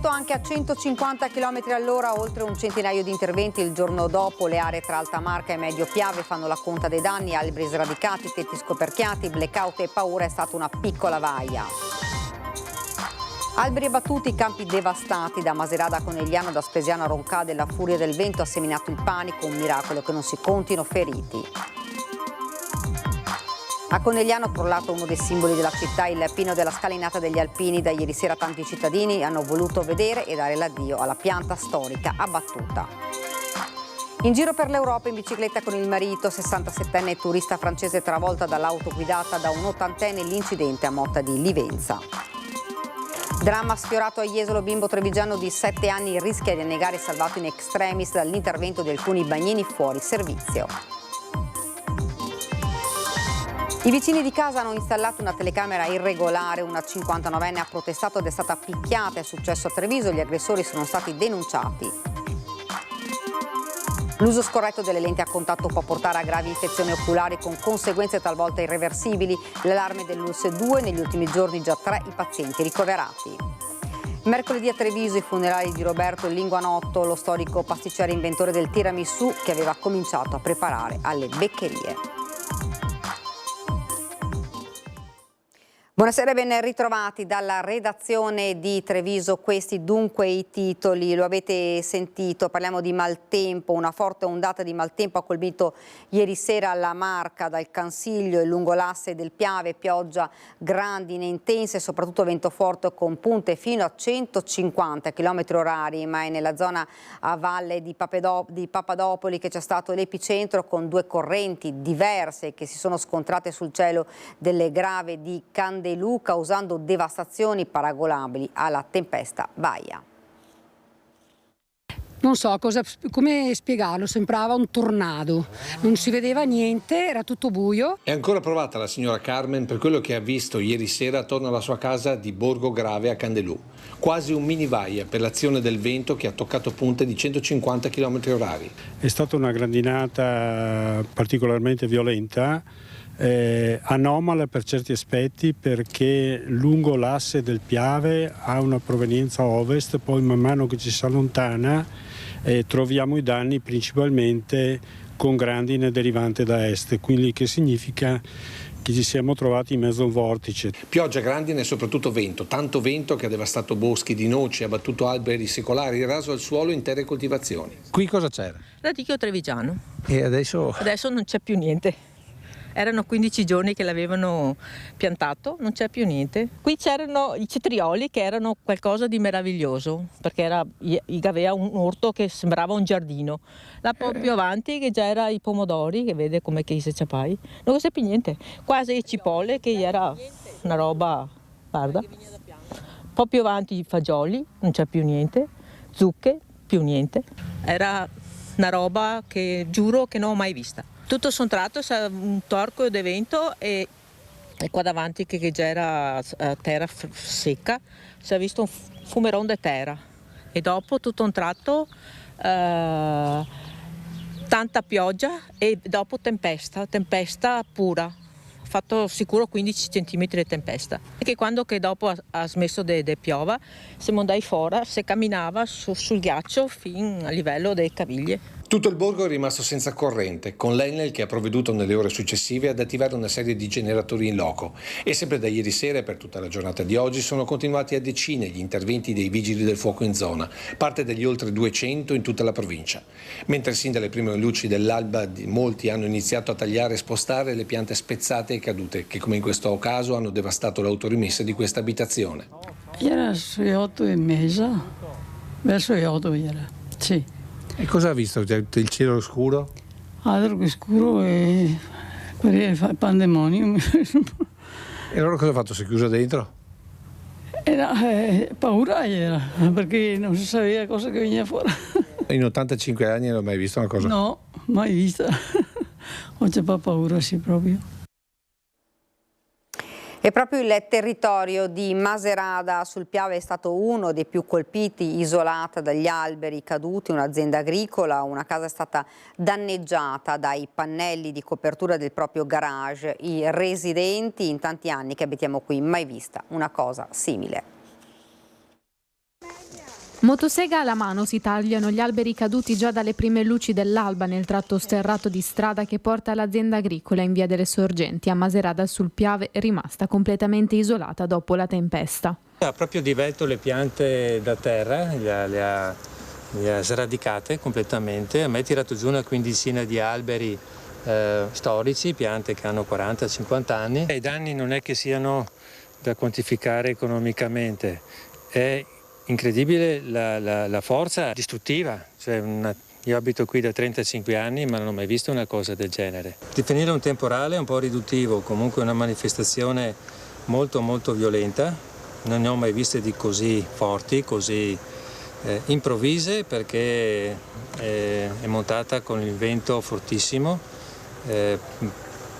Vento anche a 150 km all'ora, oltre un centinaio di interventi il giorno dopo. Le aree tra Alta Marca e Medio Piave fanno la conta dei danni, alberi sradicati, tetti scoperchiati, blackout e paura. È stata una piccola vaia. Alberi abbattuti, campi devastati. Da Macerata a Conegliano, da Spesiano a Roncade, la furia del vento ha seminato il panico, un miracolo che non si contino feriti. A Conegliano è crollato uno dei simboli della città, il pino della scalinata degli Alpini. Da ieri sera tanti cittadini hanno voluto vedere e dare l'addio alla pianta storica abbattuta. In giro per l'Europa in bicicletta con il marito, 67enne turista francese travolta dall'auto guidata da un 80enne, l'incidente a Motta di Livenza. Dramma sfiorato a Jesolo, bimbo trevigiano di 7 anni rischia di annegare, salvato in extremis dall'intervento di alcuni bagnini fuori servizio. I vicini di casa hanno installato una telecamera irregolare, una 59enne ha protestato ed è stata picchiata, è successo a Treviso, gli aggressori sono stati denunciati. L'uso scorretto delle lenti a contatto può portare a gravi infezioni oculari con conseguenze talvolta irreversibili. L'allarme dell'ULSS 2, negli ultimi giorni già 3 i pazienti ricoverati. Mercoledì a Treviso i funerali di Roberto Linguanotto, lo storico pasticcere inventore del tiramisù che aveva cominciato a preparare alle beccherie. Buonasera e ben ritrovati dalla redazione di Treviso. Questi dunque i titoli, lo avete sentito, parliamo di maltempo. Una forte ondata di maltempo ha colpito ieri sera la Marca, dal Cansiglio e lungo l'asse del Piave, pioggia grandine intense e soprattutto vento forte con punte fino a 150 km/h, ma è nella zona a valle di Papadopoli che c'è stato l'epicentro, con 2 correnti diverse che si sono scontrate sul cielo delle Grave di Candeluca, causando devastazioni paragonabili alla tempesta Vaia. Non so come spiegarlo, sembrava un tornado, non si vedeva niente, era tutto buio. È ancora provata la signora Carmen per quello che ha visto ieri sera attorno alla sua casa di Borgo Grave a Candelù. Quasi un mini vaia per l'azione del vento che ha toccato punte di 150 km/h. È stata una grandinata particolarmente violenta, anomala per certi aspetti, perché lungo l'asse del Piave ha una provenienza ovest, poi man mano che ci si allontana troviamo i danni principalmente con grandine derivante da est, quindi che significa che ci siamo trovati in mezzo a un vortice. Pioggia, grandine e soprattutto vento, tanto vento che ha devastato boschi di noci, ha abbattuto alberi secolari, raso al suolo intere coltivazioni. Qui cosa c'era? Radicchio trevigiano. E adesso? Adesso non c'è più niente. Erano 15 giorni che l'avevano piantato, non c'è più niente. Qui c'erano i cetrioli che erano qualcosa di meraviglioso, perché aveva un orto che sembrava un giardino. Là più avanti che già era i pomodori, che vede come che si ciapai, non c'è più niente. Quasi i cipolle, che era una roba, guarda. Un po' più avanti i fagioli, non c'è più niente. Zucche, più niente. Era una roba che giuro che non ho mai vista. Tutto su un tratto c'è un torco di vento e qua davanti che già era terra secca, si è visto un fumeron di terra e dopo tutto un tratto tanta pioggia e dopo tempesta pura. Ha fatto sicuro 15 cm di tempesta. E che quando che dopo ha smesso di piova, siamo andati fuori, si camminava sul ghiaccio fino a livello delle caviglie. Tutto il borgo è rimasto senza corrente, con l'Enel che ha provveduto nelle ore successive ad attivare una serie di generatori in loco. E sempre da ieri sera e per tutta la giornata di oggi sono continuati a decine gli interventi dei vigili del fuoco in zona, parte degli oltre 200 in tutta la provincia. Mentre sin dalle prime luci dell'alba molti hanno iniziato a tagliare e spostare le piante spezzate e cadute, che come in questo caso hanno devastato l'autorimessa di questa abitazione. Era sui 8:30, verso le 8 era, sì. E cosa ha visto? Il cielo scuro? Altro che scuro e pandemonio. E allora cosa ha fatto? Si è chiuso dentro? Era paura, era, perché non si sapeva cosa che veniva fuori. In 85 anni non ho mai visto una cosa? No, mai vista. Ho c'è paura, sì, proprio. E proprio il territorio di Macerata sul Piave è stato uno dei più colpiti, isolata dagli alberi caduti, un'azienda agricola, una casa è stata danneggiata dai pannelli di copertura del proprio garage. I residenti, in tanti anni che abitiamo qui, mai vista una cosa simile. Motosega alla mano si tagliano gli alberi caduti già dalle prime luci dell'alba nel tratto sterrato di strada che porta all'azienda agricola in via delle Sorgenti a Macerata sul Piave, rimasta completamente isolata dopo la tempesta. Ha proprio divelto le piante da terra, le ha sradicate completamente, a me ha tirato giù una quindicina di alberi storici, piante che hanno 40-50 anni. I danni non è che siano da quantificare economicamente, è incredibile la forza distruttiva, cioè io abito qui da 35 anni ma non ho mai visto una cosa del genere. Definire un temporale è un po' riduttivo, comunque una manifestazione molto molto violenta, non ne ho mai viste di così forti, così improvvise, perché è montata con il vento fortissimo,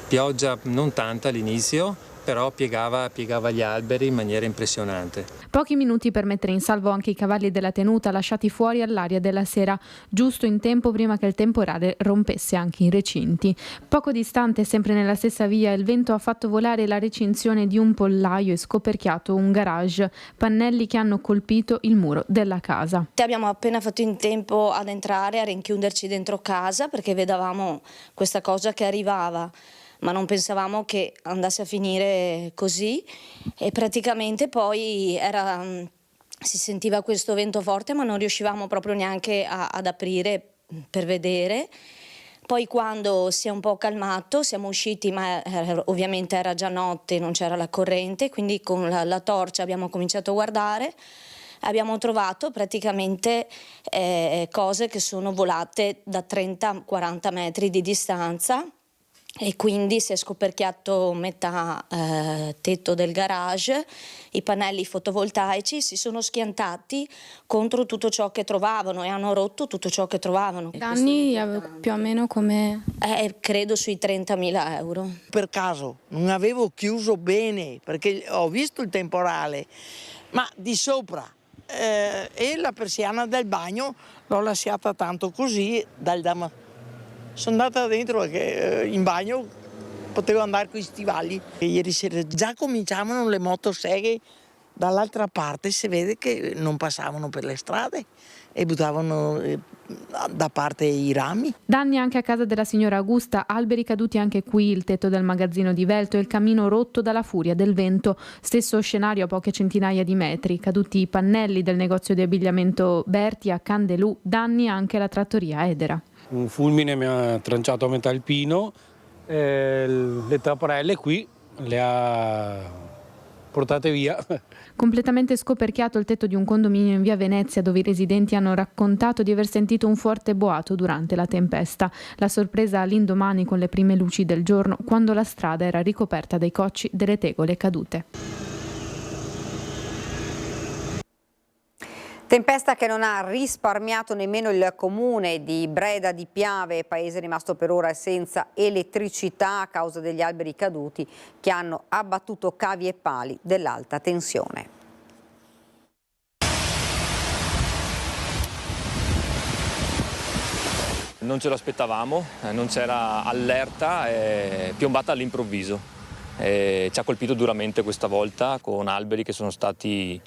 pioggia non tanta all'inizio, però piegava gli alberi in maniera impressionante. Pochi minuti per mettere in salvo anche i cavalli della tenuta lasciati fuori all'aria della sera, giusto in tempo prima che il temporale rompesse anche i recinti. Poco distante, sempre nella stessa via, il vento ha fatto volare la recinzione di un pollaio e scoperchiato un garage, pannelli che hanno colpito il muro della casa. Abbiamo appena fatto in tempo ad entrare, a rinchiuderci dentro casa perché vedevamo questa cosa che arrivava, ma non pensavamo che andasse a finire così, e praticamente poi si sentiva questo vento forte ma non riuscivamo proprio neanche ad aprire per vedere. Poi quando si è un po' calmato siamo usciti, ma ovviamente era già notte, non c'era la corrente, quindi con la torcia abbiamo cominciato a guardare. Abbiamo trovato praticamente cose che sono volate da 30-40 metri di distanza, e quindi si è scoperchiato metà tetto del garage, i pannelli fotovoltaici si sono schiantati contro tutto ciò che trovavano e hanno rotto tutto ciò che trovavano. Danni più o meno come? Credo sui 30.000 euro. Per caso non avevo chiuso bene perché ho visto il temporale, ma di sopra e la persiana del bagno l'ho lasciata tanto così sono andata dentro perché in bagno potevo andare con i stivali. E ieri sera già cominciavano le motoseghe dall'altra parte, si vede che non passavano per le strade e buttavano da parte i rami. Danni anche a casa della signora Augusta, alberi caduti anche qui, il tetto del magazzino di Velto e il camino rotto dalla furia del vento. Stesso scenario a poche centinaia di metri, caduti i pannelli del negozio di abbigliamento Berti a Candelù, danni anche alla trattoria Edera. Un fulmine mi ha tranciato a metà il pino, le tapparelle qui le ha portate via. Completamente scoperchiato il tetto di un condominio in via Venezia, dove i residenti hanno raccontato di aver sentito un forte boato durante la tempesta. La sorpresa all'indomani con le prime luci del giorno, quando la strada era ricoperta dai cocci delle tegole cadute. Tempesta che non ha risparmiato nemmeno il comune di Breda di Piave, paese rimasto per ora senza elettricità a causa degli alberi caduti che hanno abbattuto cavi e pali dell'alta tensione. Non ce lo aspettavamo, non c'era allerta, è piombata all'improvviso. Ci ha colpito duramente questa volta con alberi che sono stati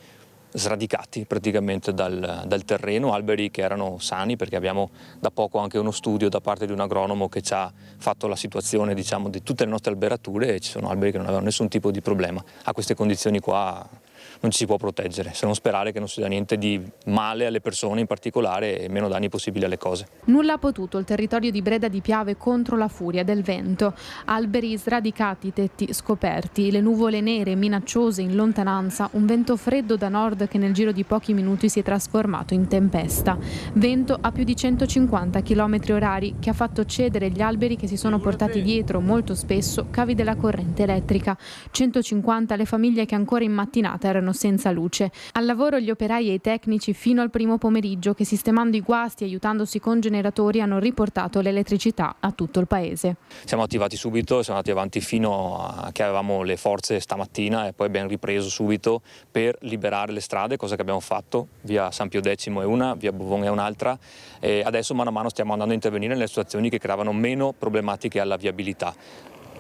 sradicati praticamente dal terreno, alberi che erano sani, perché abbiamo da poco anche uno studio da parte di un agronomo che ci ha fatto la situazione, diciamo, di tutte le nostre alberature, e ci sono alberi che non avevano nessun tipo di problema. A queste condizioni qua non ci si può proteggere, se non sperare che non sia niente di male alle persone in particolare e meno danni possibili alle cose. Nulla ha potuto il territorio di Breda di Piave contro la furia del vento. Alberi sradicati, tetti scoperti, le nuvole nere minacciose in lontananza, un vento freddo da nord che nel giro di pochi minuti si è trasformato in tempesta. Vento a più di 150 km/h che ha fatto cedere gli alberi che si sono portati dietro molto spesso cavi della corrente elettrica. 150 le famiglie che ancora in mattinata erano senza luce. Al lavoro gli operai e i tecnici fino al primo pomeriggio che, sistemando i guasti e aiutandosi con generatori, hanno riportato l'elettricità a tutto il paese. Siamo attivati subito, siamo andati avanti fino a che avevamo le forze stamattina e poi abbiamo ripreso subito per liberare le strade, cosa che abbiamo fatto. Via San Pio X è una, via Bovon è un'altra, e adesso mano a mano stiamo andando a intervenire nelle situazioni che creavano meno problematiche alla viabilità.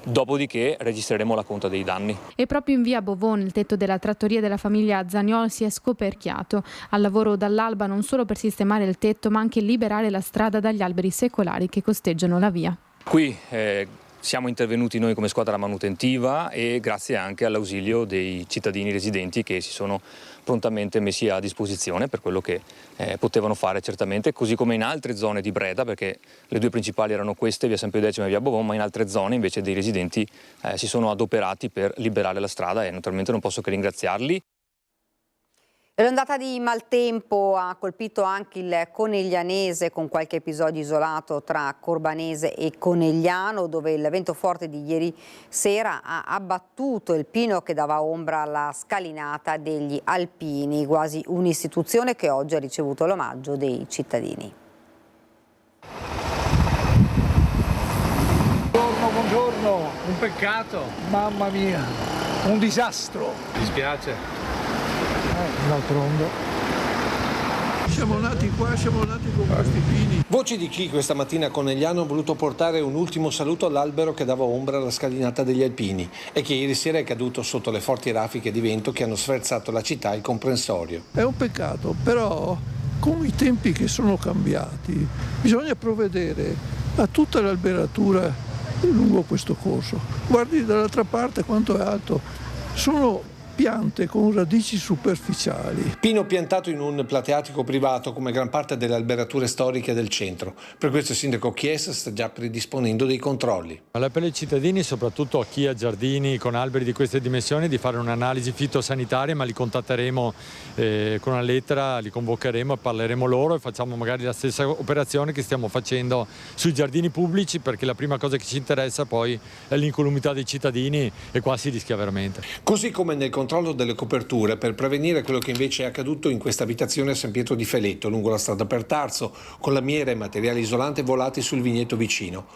dopodiché registreremo la conta dei danni. E proprio in via Bovone il tetto della trattoria della famiglia Zagnol si è scoperchiato. Al lavoro dall'alba non solo per sistemare il tetto ma anche liberare la strada dagli alberi secolari che costeggiano la via. Qui siamo intervenuti noi come squadra manutentiva e grazie anche all'ausilio dei cittadini residenti che si sono prontamente messi a disposizione per quello che potevano fare certamente, così come in altre zone di Breda, perché le due principali erano queste, via San Pio X e via Bovon, ma in altre zone invece dei residenti si sono adoperati per liberare la strada e naturalmente non posso che ringraziarli. L'ondata di maltempo ha colpito anche il Coneglianese con qualche episodio isolato tra Corbanese e Conegliano, dove il vento forte di ieri sera ha abbattuto il pino che dava ombra alla scalinata degli Alpini, quasi un'istituzione che oggi ha ricevuto l'omaggio dei cittadini. Buongiorno, un peccato. Mamma mia, un disastro. Mi dispiace. D'altronde. Siamo nati qua, siamo nati con questi pini. Voci di chi questa mattina a Conegliano ha voluto portare un ultimo saluto all'albero che dava ombra alla scalinata degli Alpini e che ieri sera è caduto sotto le forti raffiche di vento che hanno sferzato la città e il comprensorio. È un peccato, però con i tempi che sono cambiati bisogna provvedere a tutta l'alberatura lungo questo corso. Guardi dall'altra parte quanto è alto, sono piante con radici superficiali. Pino piantato in un plateatico privato come gran parte delle alberature storiche del centro. Per questo il sindaco Chiesa sta già predisponendo dei controlli. L'appello ai cittadini, soprattutto a chi ha giardini con alberi di queste dimensioni, di fare un'analisi fitosanitaria, ma li contatteremo con una lettera, li convocheremo e parleremo loro e facciamo magari la stessa operazione che stiamo facendo sui giardini pubblici, perché la prima cosa che ci interessa poi è l'incolumità dei cittadini e qua si rischia veramente. Così come nel controllo delle coperture per prevenire quello che invece è accaduto in questa abitazione a San Pietro di Feletto, lungo la strada per Tarso, con lamiera e materiali isolanti volati sul vigneto vicino.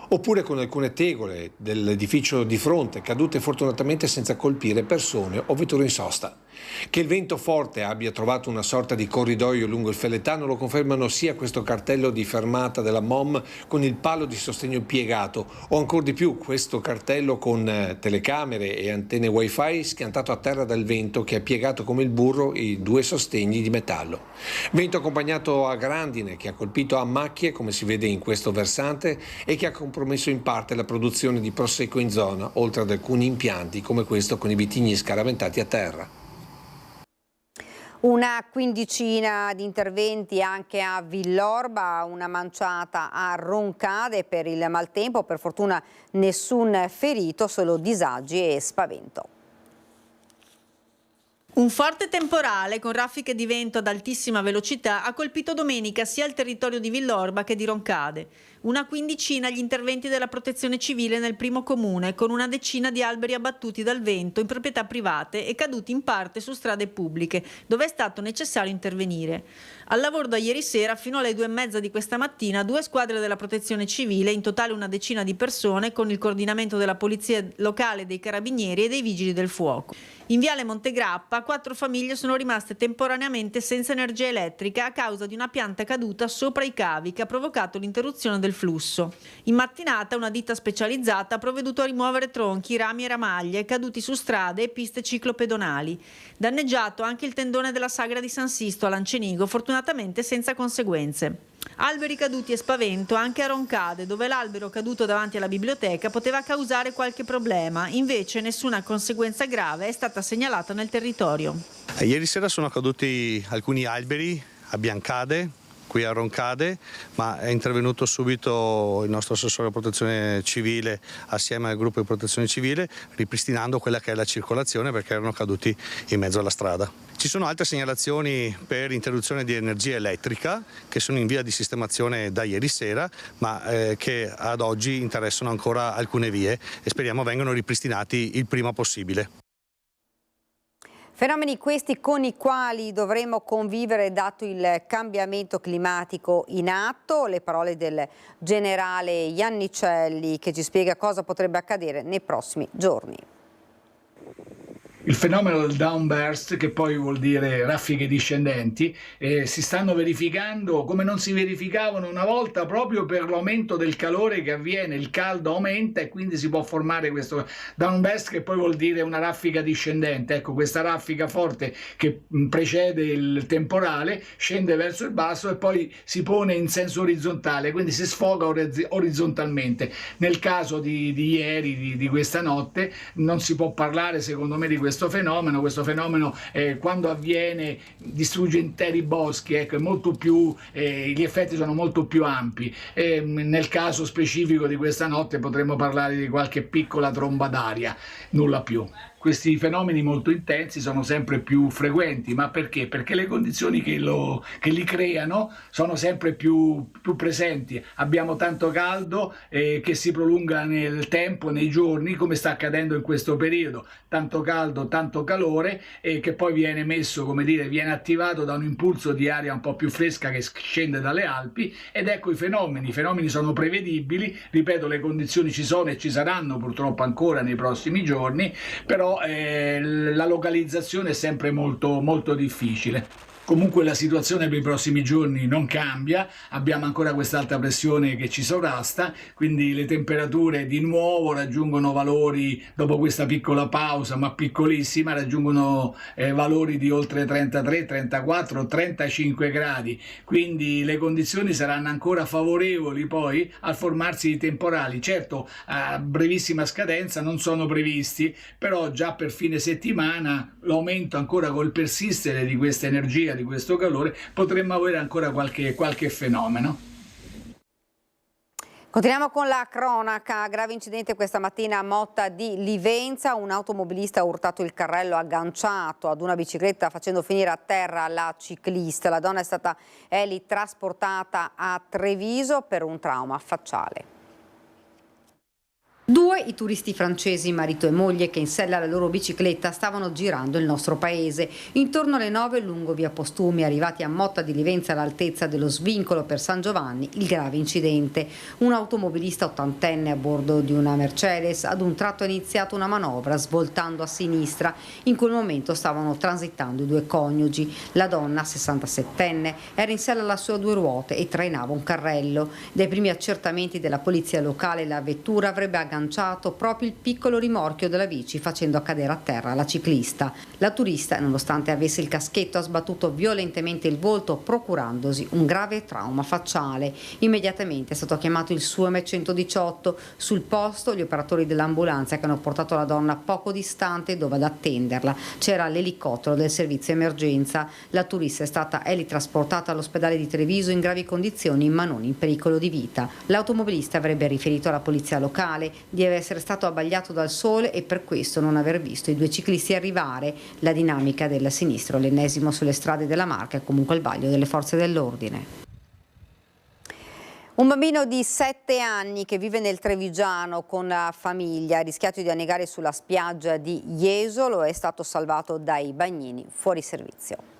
Oppure con alcune tegole dell'edificio di fronte, cadute fortunatamente senza colpire persone o vetture in sosta. Che il vento forte abbia trovato una sorta di corridoio lungo il Felettano lo confermano sia questo cartello di fermata della MOM con il palo di sostegno piegato o ancora di più questo cartello con telecamere e antenne wifi schiantato a terra dal vento che ha piegato come il burro i due sostegni di metallo. Vento accompagnato a grandine che ha colpito a macchie come si vede in questo versante e che ha compromesso in parte la produzione di prosecco in zona, oltre ad alcuni impianti come questo con i vitigni scaraventati a terra. Una quindicina di interventi anche a Villorba, una manciata a Roncade per il maltempo, per fortuna nessun ferito, solo disagi e spavento. Un forte temporale con raffiche di vento ad altissima velocità ha colpito domenica sia il territorio di Villorba che di Roncade. Una quindicina gli interventi della protezione civile nel primo comune, con una decina di alberi abbattuti dal vento in proprietà private e caduti in parte su strade pubbliche, dove è stato necessario intervenire. Al lavoro da ieri sera fino alle 2:30 di questa mattina 2 squadre della protezione civile, in totale una decina di persone, con il coordinamento della polizia locale, dei carabinieri e dei vigili del fuoco. In viale Montegrappa 4 famiglie sono rimaste temporaneamente senza energia elettrica a causa di una pianta caduta sopra i cavi che ha provocato l'interruzione del flusso. In mattinata una ditta specializzata ha provveduto a rimuovere tronchi, rami e ramaglie caduti su strade e piste ciclopedonali. Danneggiato anche il tendone della sagra di San Sisto a Lancenigo, fortunatamente senza conseguenze. Alberi caduti e spavento anche a Roncade, dove l'albero caduto davanti alla biblioteca poteva causare qualche problema, invece nessuna conseguenza grave è stata segnalata nel territorio. Ieri sera sono caduti alcuni alberi a Biancade, qui a Roncade, ma è intervenuto subito il nostro assessore alla protezione civile assieme al gruppo di protezione civile ripristinando quella che è la circolazione perché erano caduti in mezzo alla strada. Ci sono altre segnalazioni per interruzione di energia elettrica che sono in via di sistemazione da ieri sera, ma che ad oggi interessano ancora alcune vie e speriamo vengano ripristinati il prima possibile. Fenomeni questi con i quali dovremo convivere dato il cambiamento climatico in atto. Le parole del generale Iannicelli che ci spiega cosa potrebbe accadere nei prossimi giorni. Il fenomeno del downburst, che poi vuol dire raffiche discendenti, si stanno verificando come non si verificavano una volta, proprio per l'aumento del calore che avviene, il caldo aumenta e quindi si può formare questo downburst, che poi vuol dire una raffica discendente. Ecco, questa raffica forte che precede il temporale scende verso il basso e poi si pone in senso orizzontale, quindi si sfoga orizzontalmente. Nel caso di ieri, di questa notte, non si può parlare secondo me di questo fenomeno. Questo fenomeno quando avviene distrugge interi boschi, ecco, è molto più, gli effetti sono molto più ampi. Nel caso specifico di questa notte potremmo parlare di qualche piccola tromba d'aria, nulla più. Questi fenomeni molto intensi sono sempre più frequenti, ma perché? Perché le condizioni che li creano sono sempre più presenti. Abbiamo tanto caldo che si prolunga nel tempo, nei giorni, come sta accadendo in questo periodo. Tanto caldo, tanto calore, che poi viene messo, come dire, viene attivato da un impulso di aria un po' più fresca che scende dalle Alpi, ed ecco i fenomeni. I fenomeni sono prevedibili, ripeto, le condizioni ci sono e ci saranno purtroppo ancora nei prossimi giorni, però la localizzazione è sempre molto, molto difficile. Comunque la situazione per i prossimi giorni non cambia, abbiamo ancora quest'alta pressione che ci sovrasta, quindi le temperature di nuovo raggiungono valori, dopo questa piccola pausa, ma piccolissima, raggiungono valori di oltre 33, 34, 35 gradi, quindi le condizioni saranno ancora favorevoli poi al formarsi di temporali. Certo, a brevissima scadenza non sono previsti, però già per fine settimana l'aumento ancora col persistere di questa energia, di questo calore, potremmo avere ancora qualche fenomeno. Continuiamo con la cronaca. Grave incidente questa mattina a Motta di Livenza. Un automobilista ha urtato il carrello agganciato ad una bicicletta facendo finire a terra la ciclista. La donna è stata trasportata a Treviso per un trauma facciale. Due i turisti francesi, marito e moglie, che in sella alla loro bicicletta stavano girando il nostro paese. Intorno alle 9 lungo via Postumi, arrivati a Motta di Livenza all'altezza dello svincolo per San Giovanni, il grave incidente. Un automobilista ottantenne a bordo di una Mercedes ad un tratto ha iniziato una manovra svoltando a sinistra. In quel momento stavano transitando i due coniugi. La donna, 67enne, era in sella alle sue due ruote e trainava un carrello. Dai primi accertamenti della polizia locale la vettura avrebbe agganciato proprio il piccolo rimorchio della bici, facendo cadere a terra la ciclista. La turista, nonostante avesse il caschetto, ha sbattuto violentemente il volto, procurandosi un grave trauma facciale. Immediatamente è stato chiamato il SUEM 118. Sul posto gli operatori dell'ambulanza che hanno portato la donna poco distante dove ad attenderla. C'era l'elicottero del servizio emergenza. La turista è stata trasportata all'ospedale di Treviso in gravi condizioni, ma non in pericolo di vita. L'automobilista avrebbe riferito alla polizia locale di essere stato abbagliato dal sole e per questo non aver visto i due ciclisti arrivare. La dinamica del sinistro, l'ennesimo sulle strade della Marca, è comunque al vaglio delle forze dell'ordine. Un bambino di 7 anni che vive nel Trevigiano con la famiglia ha rischiato di annegare sulla spiaggia di Jesolo, è stato salvato dai bagnini fuori servizio.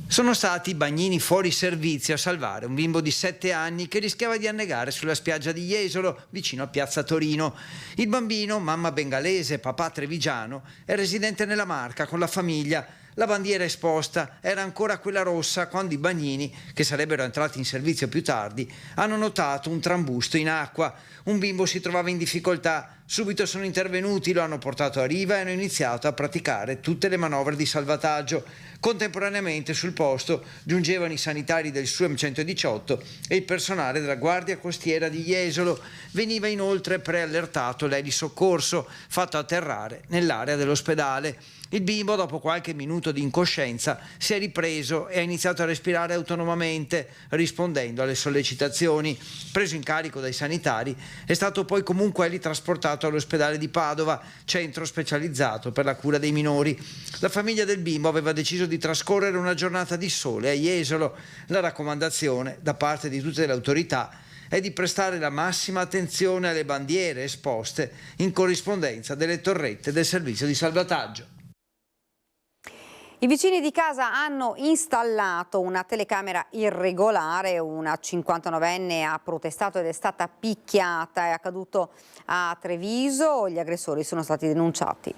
Sono stati i bagnini fuori servizio a salvare un bimbo di 7 anni che rischiava di annegare sulla spiaggia di Jesolo, vicino a Piazza Torino. Il bambino, mamma bengalese, papà trevigiano, è residente nella Marca con la famiglia. La bandiera esposta era ancora quella rossa quando i bagnini, che sarebbero entrati in servizio più tardi, hanno notato un trambusto in acqua. Un bimbo si trovava in difficoltà. Subito sono intervenuti, lo hanno portato a riva e hanno iniziato a praticare tutte le manovre di salvataggio. Contemporaneamente sul posto giungevano i sanitari del SUEM 118 e il personale della Guardia Costiera di Jesolo. Veniva inoltre preallertato l'elisoccorso fatto atterrare nell'area dell'ospedale. Il bimbo, dopo qualche minuto di incoscienza, si è ripreso e ha iniziato a respirare autonomamente, rispondendo alle sollecitazioni. Preso in carico dai sanitari, è stato poi comunque trasportato all'ospedale di Padova, centro specializzato per la cura dei minori. La famiglia del bimbo aveva deciso di trascorrere una giornata di sole a Jesolo. La raccomandazione da parte di tutte le autorità è di prestare la massima attenzione alle bandiere esposte in corrispondenza delle torrette del servizio di salvataggio. I vicini di casa hanno installato una telecamera irregolare, una 59enne ha protestato ed è stata picchiata, è accaduto a Treviso, gli aggressori sono stati denunciati.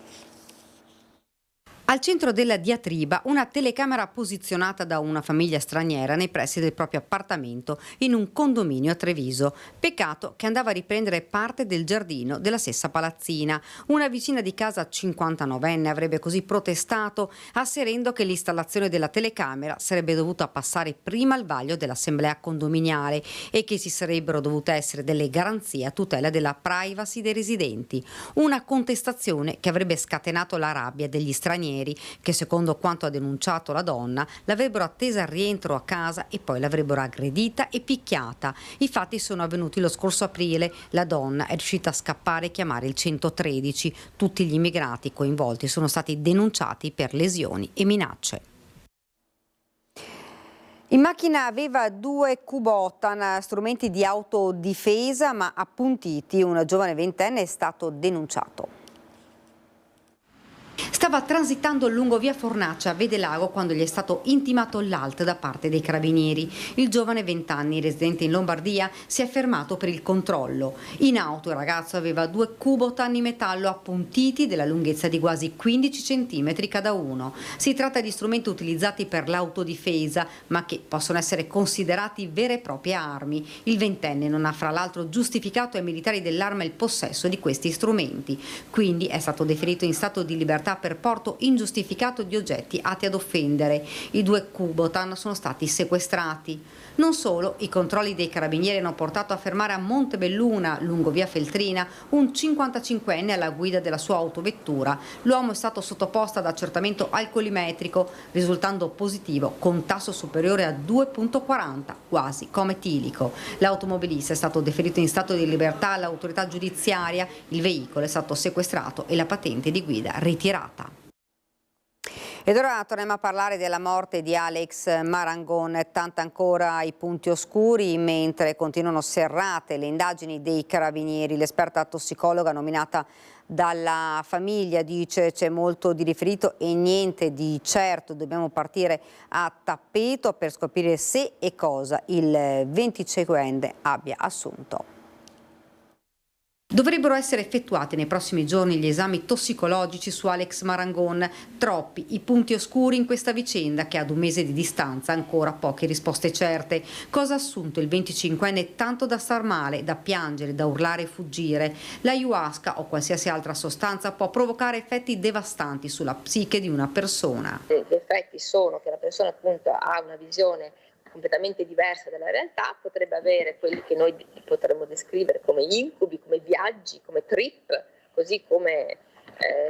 Al centro della diatriba una telecamera posizionata da una famiglia straniera nei pressi del proprio appartamento in un condominio a Treviso. Peccato che andava a riprendere parte del giardino della stessa palazzina. Una vicina di casa 59enne avrebbe così protestato, asserendo che l'installazione della telecamera sarebbe dovuta passare prima al vaglio dell'assemblea condominiale e che ci sarebbero dovute essere delle garanzie a tutela della privacy dei residenti. Una contestazione che avrebbe scatenato la rabbia degli stranieri che, secondo quanto ha denunciato la donna, l'avrebbero attesa al rientro a casa e poi l'avrebbero aggredita e picchiata. I fatti sono avvenuti lo scorso aprile. La donna è riuscita a scappare e chiamare il 113. Tutti gli immigrati coinvolti sono stati denunciati per lesioni e minacce. In macchina aveva 2 Kubotan, strumenti di autodifesa ma appuntiti. Un giovane ventenne è stato denunciato. Stava transitando lungo via Fornacia a Vedelago quando gli è stato intimato l'ALT da parte dei carabinieri. Il giovane 20 anni, residente in Lombardia, si è fermato per il controllo. In auto il ragazzo aveva 2 Kubotan in metallo appuntiti della lunghezza di quasi 15 cm cada uno. Si tratta di strumenti utilizzati per l'autodifesa, ma che possono essere considerati vere e proprie armi. Il ventenne non ha fra l'altro giustificato ai militari dell'arma il possesso di questi strumenti. Quindi è stato deferito in stato di libertà per porto ingiustificato di oggetti atti ad offendere. I 2 Kubotan sono stati sequestrati. Non solo, i controlli dei carabinieri hanno portato a fermare a Montebelluna, lungo via Feltrina, un 55enne alla guida della sua autovettura. L'uomo è stato sottoposto ad accertamento alcolimetrico, risultando positivo con tasso superiore a 2,40, quasi come etilico. L'automobilista è stato deferito in stato di libertà all'autorità giudiziaria, il veicolo è stato sequestrato e la patente di guida ritirata. Ed ora torniamo a parlare della morte di Alex Marangon. Tanto ancora i punti oscuri mentre continuano serrate le indagini dei carabinieri. L'esperta tossicologa nominata dalla famiglia dice c'è molto di riferito e niente di certo. Dobbiamo partire a tappeto per scoprire se e cosa il 25enne abbia assunto. Dovrebbero essere effettuati nei prossimi giorni gli esami tossicologici su Alex Marangon. Troppi i punti oscuri in questa vicenda che ad un mese di distanza ha ancora poche risposte certe. Cosa ha assunto il 25enne tanto da star male, da piangere, da urlare e fuggire? La ayahuasca o qualsiasi altra sostanza può provocare effetti devastanti sulla psiche di una persona. Gli effetti sono che la persona appunto ha una visione completamente diversa dalla realtà, potrebbe avere quelli che noi potremmo descrivere come incubi, come viaggi, come trip, così come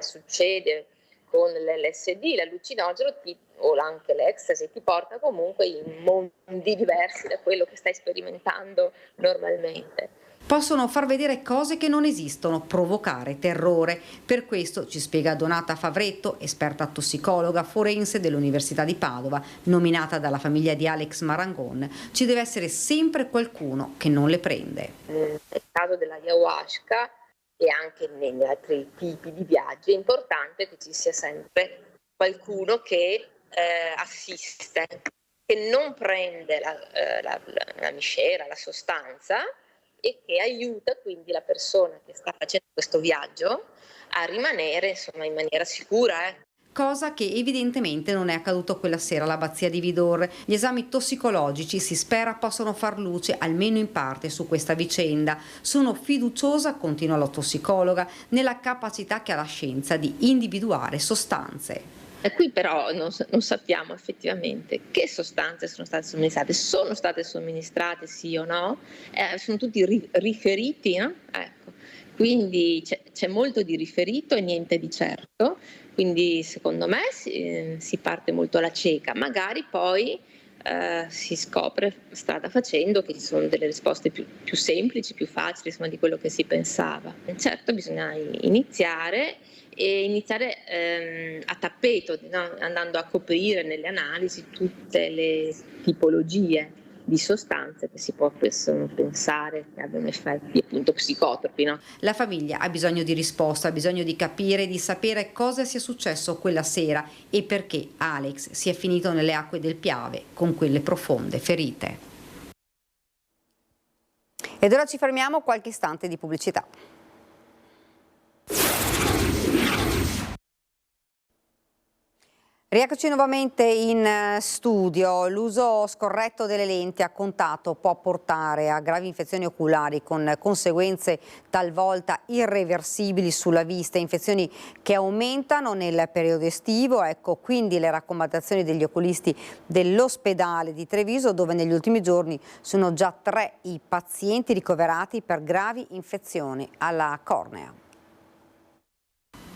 succede con l'LSD, l'allucinogeno o anche l'ecstasy, ti porta comunque in mondi diversi da quello che stai sperimentando normalmente. Possono far vedere cose che non esistono, provocare terrore. Per questo, ci spiega Donata Favretto, esperta tossicologa forense dell'Università di Padova, nominata dalla famiglia di Alex Marangon, ci deve essere sempre qualcuno che non le prende. Nel caso dell'ayahuasca e anche negli altri tipi di viaggi è importante che ci sia sempre qualcuno che assiste, che non prende la miscela, la sostanza, e che aiuta quindi la persona che sta facendo questo viaggio a rimanere insomma in maniera sicura. Cosa che evidentemente non è accaduto quella sera all'abbazia di Vidor. Gli esami tossicologici si spera possano far luce almeno in parte su questa vicenda. Sono fiduciosa, continua la tossicologa, nella capacità che ha la scienza di individuare sostanze. E qui però non sappiamo effettivamente che sostanze sono state somministrate sì o no, sono tutti riferiti, no? Ecco. Quindi c'è molto di riferito e niente di certo, quindi secondo me si parte molto alla cieca, magari poi si scopre strada facendo che ci sono delle risposte più semplici, più facili insomma, di quello che si pensava. Certo bisogna iniziare a tappeto, no? Andando a coprire nelle analisi tutte le tipologie di sostanze che si possono pensare che abbiano effetti appunto psicotropi, no? La famiglia ha bisogno di risposta, ha bisogno di capire, di sapere cosa sia successo quella sera e perché Alex sia finito nelle acque del Piave con quelle profonde ferite. Ed ora ci fermiamo, qualche istante di pubblicità. Rieccoci nuovamente in studio. L'uso scorretto delle lenti a contatto può portare a gravi infezioni oculari con conseguenze talvolta irreversibili sulla vista, infezioni che aumentano nel periodo estivo. Ecco quindi le raccomandazioni degli oculisti dell'ospedale di Treviso, dove negli ultimi giorni sono già 3 i pazienti ricoverati per gravi infezioni alla cornea.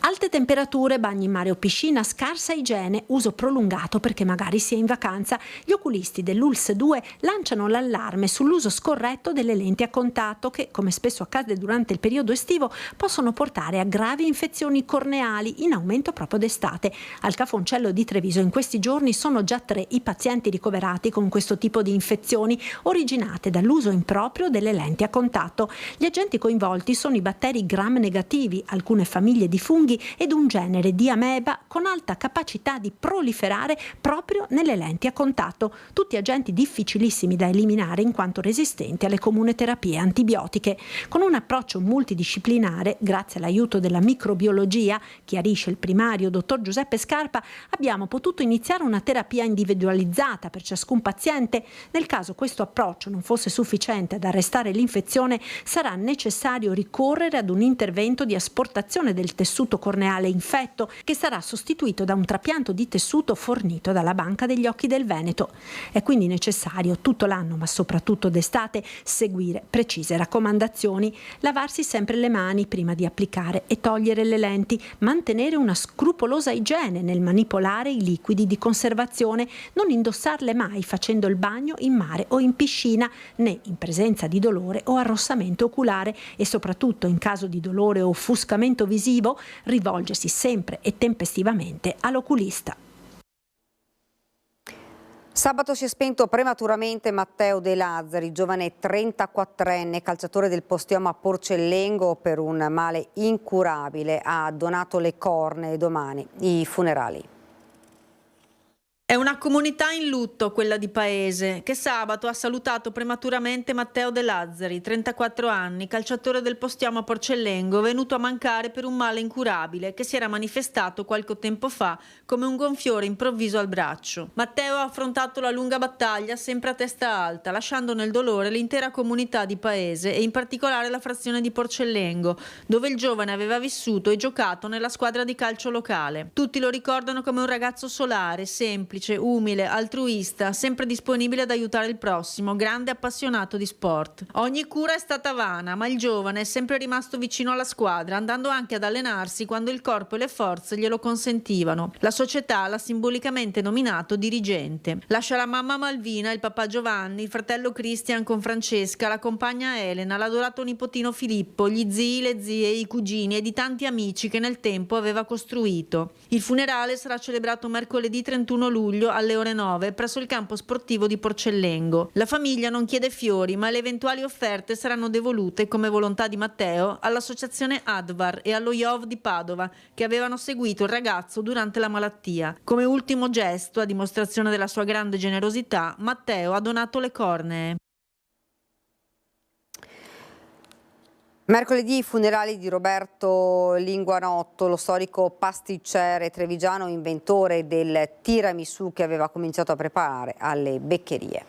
Alte temperature, bagni in mare o piscina, scarsa igiene, uso prolungato perché magari si è in vacanza. Gli oculisti dell'ULSS 2 lanciano l'allarme sull'uso scorretto delle lenti a contatto che, come spesso accade durante il periodo estivo, possono portare a gravi infezioni corneali in aumento proprio d'estate. Al Cafoncello di Treviso in questi giorni sono già 3 i pazienti ricoverati con questo tipo di infezioni originate dall'uso improprio delle lenti a contatto. Gli agenti coinvolti sono i batteri gram negativi, alcune famiglie di funghi ed un genere di ameba con alta capacità di proliferare proprio nelle lenti a contatto, tutti agenti difficilissimi da eliminare in quanto resistenti alle comuni terapie antibiotiche. Con un approccio multidisciplinare, grazie all'aiuto della microbiologia, chiarisce il primario dottor Giuseppe Scarpa, abbiamo potuto iniziare una terapia individualizzata per ciascun paziente. Nel caso questo approccio non fosse sufficiente ad arrestare l'infezione, sarà necessario ricorrere ad un intervento di asportazione del tessuto corneale infetto, che sarà sostituito da un trapianto di tessuto fornito dalla Banca degli Occhi del Veneto. È quindi necessario tutto l'anno, ma soprattutto d'estate, seguire precise raccomandazioni: lavarsi sempre le mani prima di applicare e togliere le lenti, mantenere una scrupolosa igiene nel manipolare i liquidi di conservazione, non indossarle mai facendo il bagno in mare o in piscina, né in presenza di dolore o arrossamento oculare, e soprattutto in caso di dolore o offuscamento visivo rivolgersi sempre e tempestivamente all'oculista. Sabato si è spento prematuramente Matteo De Lazzari, giovane 34enne, calciatore del Postioma Porcellengo per un male incurabile. Ha donato le cornee, domani i funerali. È una comunità in lutto, quella di Paese, che sabato ha salutato prematuramente Matteo De Lazzari, 34 anni, calciatore del Postioma Porcellengo, venuto a mancare per un male incurabile che si era manifestato qualche tempo fa come un gonfiore improvviso al braccio. Matteo ha affrontato la lunga battaglia sempre a testa alta, lasciando nel dolore l'intera comunità di Paese e in particolare la frazione di Porcellengo, dove il giovane aveva vissuto e giocato nella squadra di calcio locale. Tutti lo ricordano come un ragazzo solare, semplice, umile, altruista, sempre disponibile ad aiutare il prossimo, grande appassionato di sport. Ogni cura è stata vana, ma il giovane è sempre rimasto vicino alla squadra, andando anche ad allenarsi quando il corpo e le forze glielo consentivano. La società l'ha simbolicamente nominato dirigente. Lascia la mamma Malvina, il papà Giovanni, il fratello Christian con Francesca, la compagna Elena, l'adorato nipotino Filippo, gli zii, le zie, i cugini e di tanti amici che nel tempo aveva costruito. Il funerale sarà celebrato mercoledì 31 luglio alle ore 9 presso il campo sportivo di Porcellengo. La famiglia non chiede fiori, ma le eventuali offerte saranno devolute, come volontà di Matteo, all'associazione Advar e allo IOV di Padova, che avevano seguito il ragazzo durante la malattia. Come ultimo gesto, a dimostrazione della sua grande generosità, Matteo ha donato le cornee. Mercoledì i funerali di Roberto Linguanotto, lo storico pasticcere trevigiano, inventore del tiramisù che aveva cominciato a preparare alle beccherie.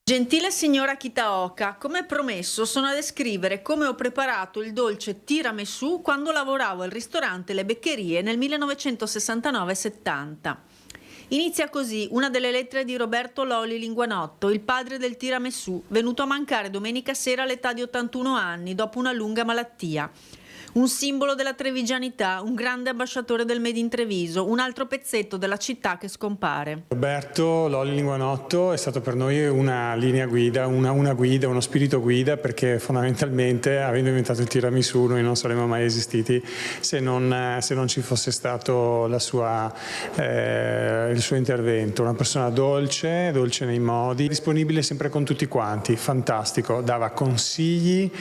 Gentile signora Kitaoka, come promesso sono a descrivere come ho preparato il dolce tiramisù quando lavoravo al ristorante Le Beccherie nel 1969-70. Inizia così una delle lettere di Roberto Loli Linguanotto, il padre del tiramisù, venuto a mancare domenica sera all'età di 81 anni dopo una lunga malattia. Un simbolo della trevigianità, un grande ambasciatore del Made in Treviso, un altro pezzetto della città che scompare. Roberto Lolli Linguanotto è stato per noi una linea guida, una guida, uno spirito guida, perché fondamentalmente, avendo inventato il tiramisù, noi non saremmo mai esistiti se non ci fosse stato il suo intervento. Una persona dolce nei modi, disponibile sempre con tutti quanti, fantastico, dava consigli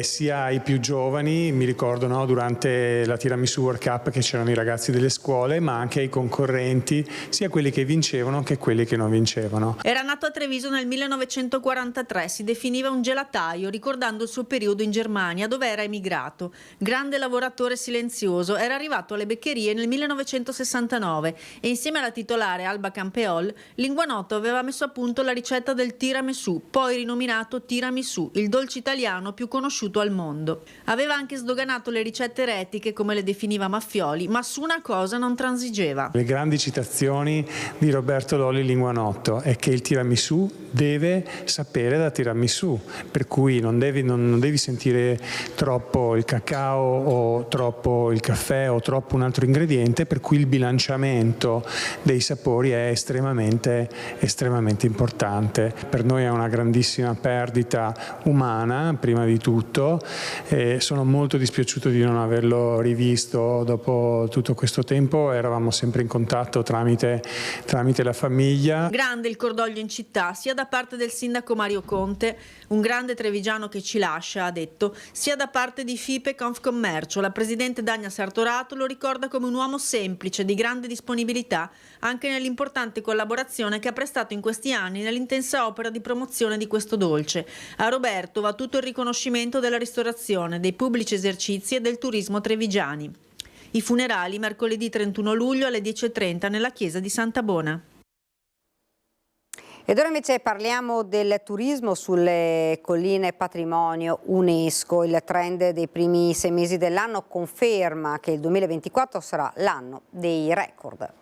sia ai più giovani, mi ricordo durante la Tiramisù World Cup che c'erano i ragazzi delle scuole, ma anche ai concorrenti, sia quelli che vincevano che quelli che non vincevano. Era nato a Treviso nel 1943, si definiva un gelataio, ricordando il suo periodo in Germania dove era emigrato. Grande lavoratore silenzioso, era arrivato alle beccherie nel 1969 e insieme alla titolare Alba Campeol, Linguanotto aveva messo a punto la ricetta del tiramisù, poi rinominato tiramisù, il dolce italiano più conosciuto al mondo. Aveva anche sdoganato le ricette eretiche, come le definiva Maffioli, ma su una cosa non transigeva. Le grandi citazioni di Roberto Lolli Linguanotto è che il tiramisù deve sapere da tiramisù, per cui non devi sentire troppo il cacao o troppo il caffè o troppo un altro ingrediente, per cui il bilanciamento dei sapori è estremamente importante. Per noi è una grandissima perdita umana, prima di tutto. Sono molto dispiaciuto di non averlo rivisto dopo tutto questo tempo, eravamo sempre in contatto tramite la famiglia. Grande il cordoglio in città, sia da parte del sindaco Mario Conte, un grande trevigiano che ci lascia, ha detto, sia da parte di FIPE Confcommercio. La presidente Dagna Sartorato lo ricorda come un uomo semplice, di grande disponibilità, anche nell'importante collaborazione che ha prestato in questi anni nell'intensa opera di promozione di questo dolce. A Roberto va tutto il riconoscimento della ristorazione, dei pubblici esercizi e del turismo trevigiani. I funerali mercoledì 31 luglio alle 10:30 nella chiesa di Santa Bona. Ed ora invece parliamo del turismo sulle colline patrimonio UNESCO. Il trend dei primi 6 mesi dell'anno conferma che il 2024 sarà l'anno dei record.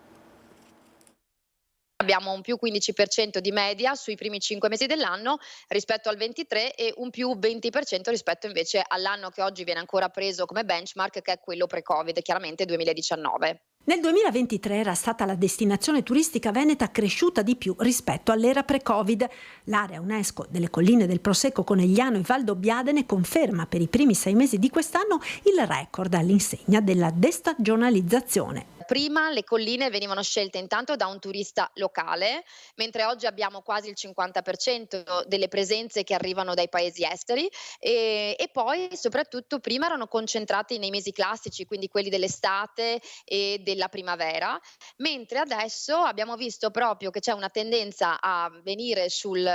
Abbiamo un più 15% di media sui primi 5 mesi dell'anno rispetto al 23 e un più 20% rispetto invece all'anno che oggi viene ancora preso come benchmark, che è quello pre-Covid, chiaramente 2019. Nel 2023 era stata la destinazione turistica veneta cresciuta di più rispetto all'era pre-Covid. L'area UNESCO delle colline del Prosecco, Conegliano e Valdobbiadene conferma per i primi 6 mesi di quest'anno il record all'insegna della destagionalizzazione. Prima le colline venivano scelte intanto da un turista locale, mentre oggi abbiamo quasi il 50% delle presenze che arrivano dai paesi esteri e poi soprattutto prima erano concentrati nei mesi classici, quindi quelli dell'estate e della primavera, mentre adesso abbiamo visto proprio che c'è una tendenza a venire sul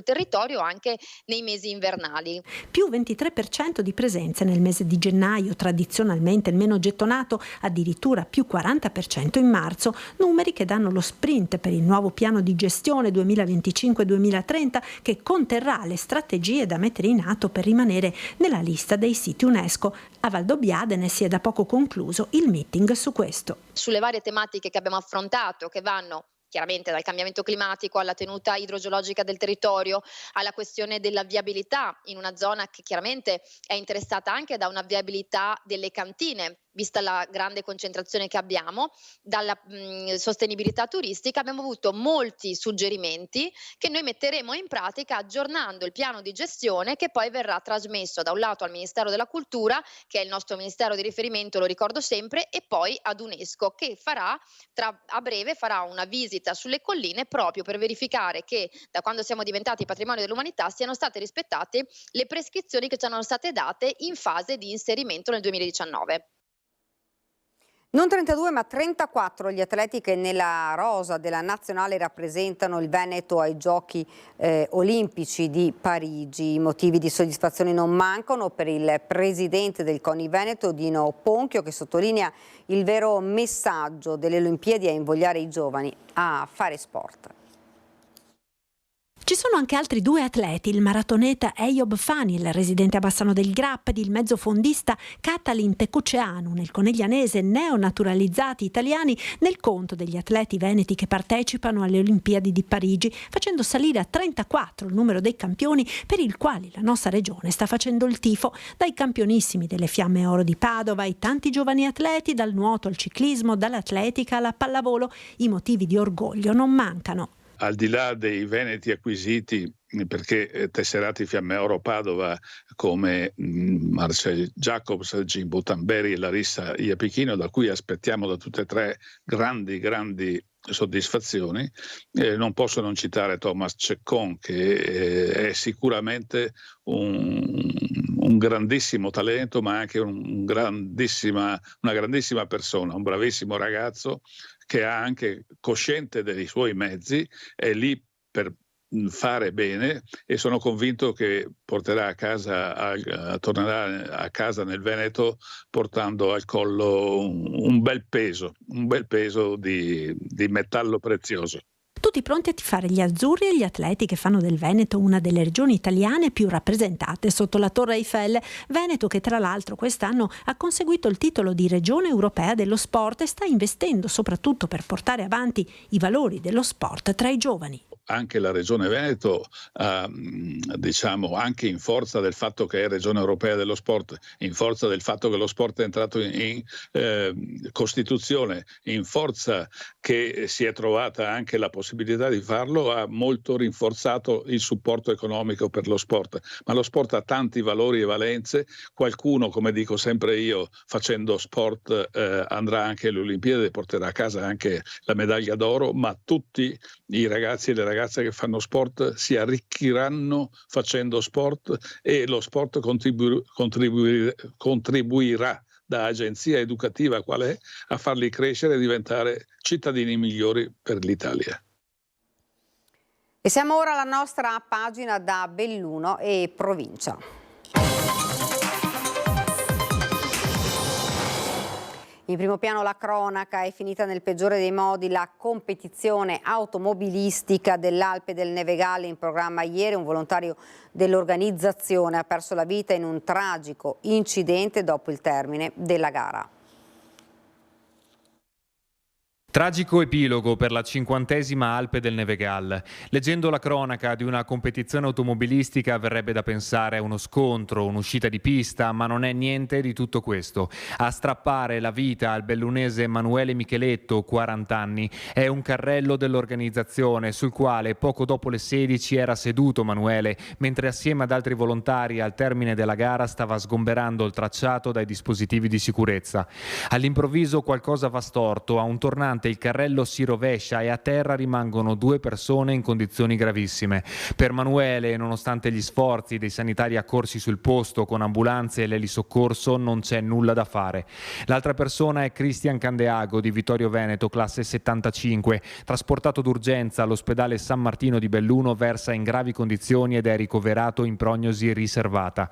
territorio anche nei mesi invernali. Più 23% di presenze nel mese di gennaio, tradizionalmente il meno gettonato, addirittura più 40% in marzo, numeri che danno lo sprint per il nuovo piano di gestione 2025-2030 che conterrà le strategie da mettere in atto per rimanere nella lista dei siti UNESCO. A Valdobbiadene si è da poco concluso il meeting su questo. Sulle varie tematiche che abbiamo affrontato, che vanno chiaramente dal cambiamento climatico alla tenuta idrogeologica del territorio, alla questione della viabilità in una zona che chiaramente è interessata anche da una viabilità delle cantine, vista la grande concentrazione che abbiamo, dalla sostenibilità turistica. Abbiamo avuto molti suggerimenti che noi metteremo in pratica aggiornando il piano di gestione, che poi verrà trasmesso da un lato al Ministero della Cultura, che è il nostro ministero di riferimento, lo ricordo sempre, e poi ad UNESCO, che a breve farà una visita sulle colline proprio per verificare che da quando siamo diventati patrimonio dell'umanità siano state rispettate le prescrizioni che ci erano state date in fase di inserimento nel 2019. Non 32 ma 34 gli atleti che nella rosa della nazionale rappresentano il Veneto ai Giochi Olimpici di Parigi. I motivi di soddisfazione non mancano per il presidente del CONI Veneto, Dino Ponchio, che sottolinea il vero messaggio delle Olimpiadi a invogliare i giovani a fare sport. Ci sono anche altri 2 atleti, il maratoneta Eyob Fanil, residente a Bassano del Grappa, ed il mezzofondista Katalin Tekuceanu, nel coneglianese neonaturalizzati italiani, nel conto degli atleti veneti che partecipano alle Olimpiadi di Parigi, facendo salire a 34 il numero dei campioni per il quali la nostra regione sta facendo il tifo, dai campionissimi delle Fiamme Oro di Padova ai tanti giovani atleti, dal nuoto al ciclismo, dall'atletica alla pallavolo. I motivi di orgoglio non mancano. Al di là dei veneti acquisiti, perché tesserati Fiamme Oro Padova come Marcel Jacobs, Jimbo Tamberi e Larissa Iapichino, da cui aspettiamo da tutte e 3 grandi soddisfazioni, non posso non citare Thomas Ceccon, che è sicuramente un grandissimo talento, ma anche una grandissima persona, un bravissimo ragazzo che è anche cosciente dei suoi mezzi, è lì per fare bene, e sono convinto che porterà a casa, tornerà a casa nel Veneto portando al collo un bel peso di metallo prezioso. Tutti pronti a tifare gli azzurri e gli atleti che fanno del Veneto una delle regioni italiane più rappresentate sotto la Torre Eiffel. Veneto che tra l'altro quest'anno ha conseguito il titolo di Regione Europea dello Sport e sta investendo soprattutto per portare avanti i valori dello sport tra i giovani. Anche la Regione Veneto, diciamo, anche in forza del fatto che è Regione Europea dello Sport, in forza del fatto che lo sport è entrato in Costituzione, in forza che si è trovata anche la possibilità di farlo, ha molto rinforzato il supporto economico per lo sport. Ma lo sport ha tanti valori e valenze. Qualcuno, come dico sempre io, facendo sport andrà anche alle Olimpiadi e porterà a casa anche la medaglia d'oro, ma tutti i ragazzi e le ragazze che fanno sport si arricchiranno facendo sport, e lo sport contribuirà da agenzia educativa qual è a farli crescere e diventare cittadini migliori per l'Italia. E siamo ora alla nostra pagina da Belluno e provincia. In primo piano la cronaca. È finita nel peggiore dei modi la competizione automobilistica dell'Alpe del Nevegalle in programma ieri. Un volontario dell'organizzazione ha perso la vita in un tragico incidente dopo il termine della gara. Tragico epilogo per la 50ª Alpe del Nevegalle. Leggendo la cronaca di una competizione automobilistica verrebbe da pensare a uno scontro, un'uscita di pista, ma non è niente di tutto questo. A strappare la vita al bellunese Emanuele Micheletto, 40 anni, è un carrello dell'organizzazione sul quale poco dopo le 16 era seduto Emanuele, mentre assieme ad altri volontari al termine della gara stava sgomberando il tracciato dai dispositivi di sicurezza. All'improvviso qualcosa va storto, a un tornante il carrello si rovescia e a terra rimangono 2 persone in condizioni gravissime. Per Emanuele, nonostante gli sforzi dei sanitari accorsi sul posto con ambulanze e l'elisoccorso, non c'è nulla da fare. L'altra persona è Cristian Candeago di Vittorio Veneto, classe 75. Trasportato d'urgenza all'ospedale San Martino di Belluno, versa in gravi condizioni ed è ricoverato in prognosi riservata.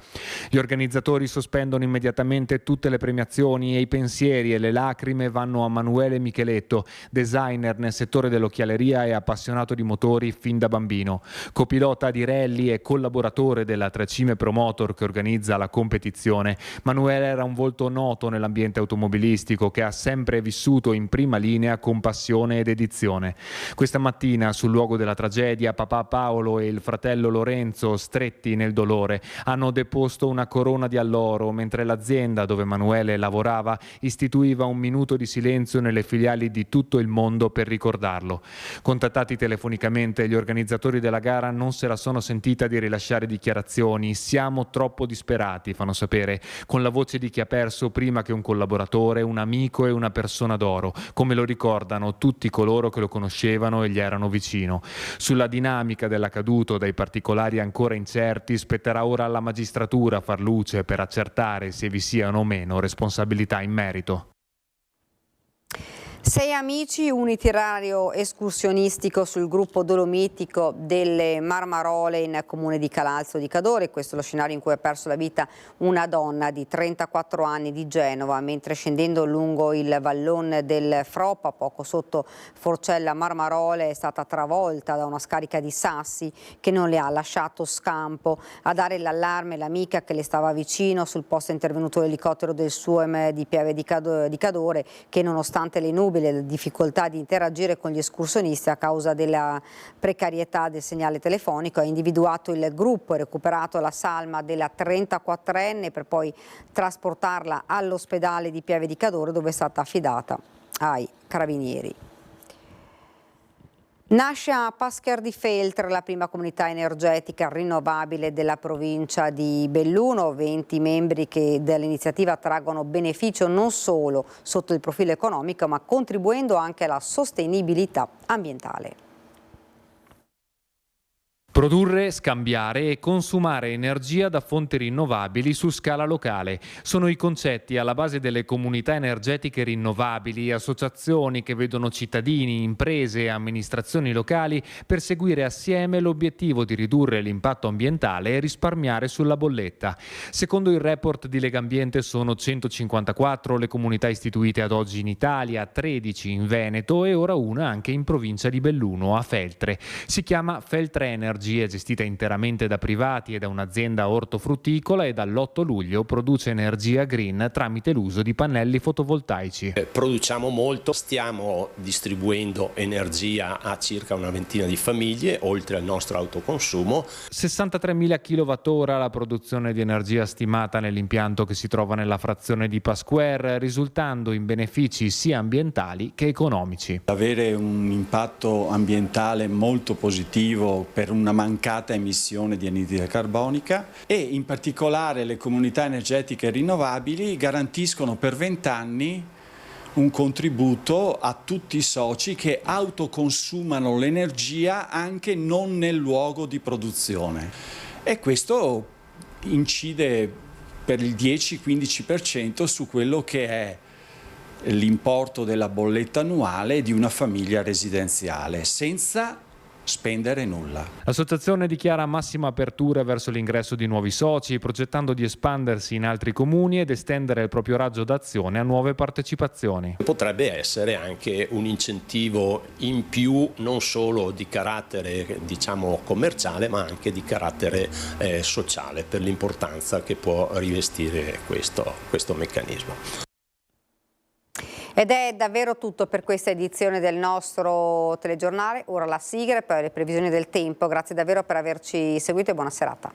Gli organizzatori sospendono immediatamente tutte le premiazioni e i pensieri e le lacrime vanno a Emanuele Micheletto, designer nel settore dell'occhialeria e appassionato di motori fin da bambino. Copilota di rally e collaboratore della Trecime Promotor che organizza la competizione, Emanuele era un volto noto nell'ambiente automobilistico che ha sempre vissuto in prima linea con passione ed dedizione. Questa mattina, sul luogo della tragedia, papà Paolo e il fratello Lorenzo, stretti nel dolore, hanno deposto una corona di alloro, mentre l'azienda dove Emanuele lavorava istituiva un minuto di silenzio nelle filiali di tutto il mondo per ricordarlo. Contattati telefonicamente, gli organizzatori della gara non se la sono sentita di rilasciare dichiarazioni. Siamo troppo disperati, fanno sapere, con la voce di chi ha perso prima che un collaboratore, un amico e una persona d'oro, come lo ricordano tutti coloro che lo conoscevano e gli erano vicino. Sulla dinamica dell'accaduto, dai particolari ancora incerti, spetterà ora alla magistratura far luce per accertare se vi siano o meno responsabilità in merito. 6 amici, un itinerario escursionistico sul gruppo dolomitico delle Marmarole in comune di Calalzo di Cadore. Questo è lo scenario in cui ha perso la vita una donna di 34 anni di Genova mentre scendendo lungo il vallone del Froppa, poco sotto Forcella Marmarole, è stata travolta da una scarica di sassi che non le ha lasciato scampo. A dare l'allarme l'amica che le stava vicino. Sul posto è intervenuto l'elicottero del SUEM di Piave di Cadore che, nonostante le nubi, le difficoltà di interagire con gli escursionisti a causa della precarietà del segnale telefonico, ha individuato il gruppo e recuperato la salma della 34enne per poi trasportarla all'ospedale di Piave di Cadore, dove è stata affidata ai carabinieri. Nasce a Pascher di Feltre la prima comunità energetica rinnovabile della provincia di Belluno, 20 membri che dall'iniziativa traggono beneficio non solo sotto il profilo economico ma contribuendo anche alla sostenibilità ambientale. Produrre, scambiare e consumare energia da fonti rinnovabili su scala locale. Sono i concetti alla base delle comunità energetiche rinnovabili, associazioni che vedono cittadini, imprese e amministrazioni locali perseguire assieme l'obiettivo di ridurre l'impatto ambientale e risparmiare sulla bolletta. Secondo il report di Legambiente sono 154 le comunità istituite ad oggi in Italia, 13 in Veneto e ora una anche in provincia di Belluno, a Feltre. Si chiama Feltre Energy. È gestita interamente da privati e da un'azienda ortofrutticola e dall'8 luglio produce energia green tramite l'uso di pannelli fotovoltaici. Produciamo molto, stiamo distribuendo energia a circa una ventina di famiglie, oltre al nostro autoconsumo. 63.000 kWh la produzione di energia stimata nell'impianto che si trova nella frazione di Pasquer, risultando in benefici sia ambientali che economici. Avere un impatto ambientale molto positivo per una mancata emissione di anidride carbonica e in particolare le comunità energetiche rinnovabili garantiscono per 20 anni un contributo a tutti i soci che autoconsumano l'energia anche non nel luogo di produzione e questo incide per il 10-15% su quello che è l'importo della bolletta annuale di una famiglia residenziale senza spendere nulla. L'associazione dichiara massima apertura verso l'ingresso di nuovi soci, progettando di espandersi in altri comuni ed estendere il proprio raggio d'azione a nuove partecipazioni. Potrebbe essere anche un incentivo in più non solo di carattere commerciale ma anche di carattere sociale per l'importanza che può rivestire questo meccanismo. Ed è davvero tutto per questa edizione del nostro telegiornale. Ora la sigla e poi le previsioni del tempo. Grazie davvero per averci seguito e buona serata.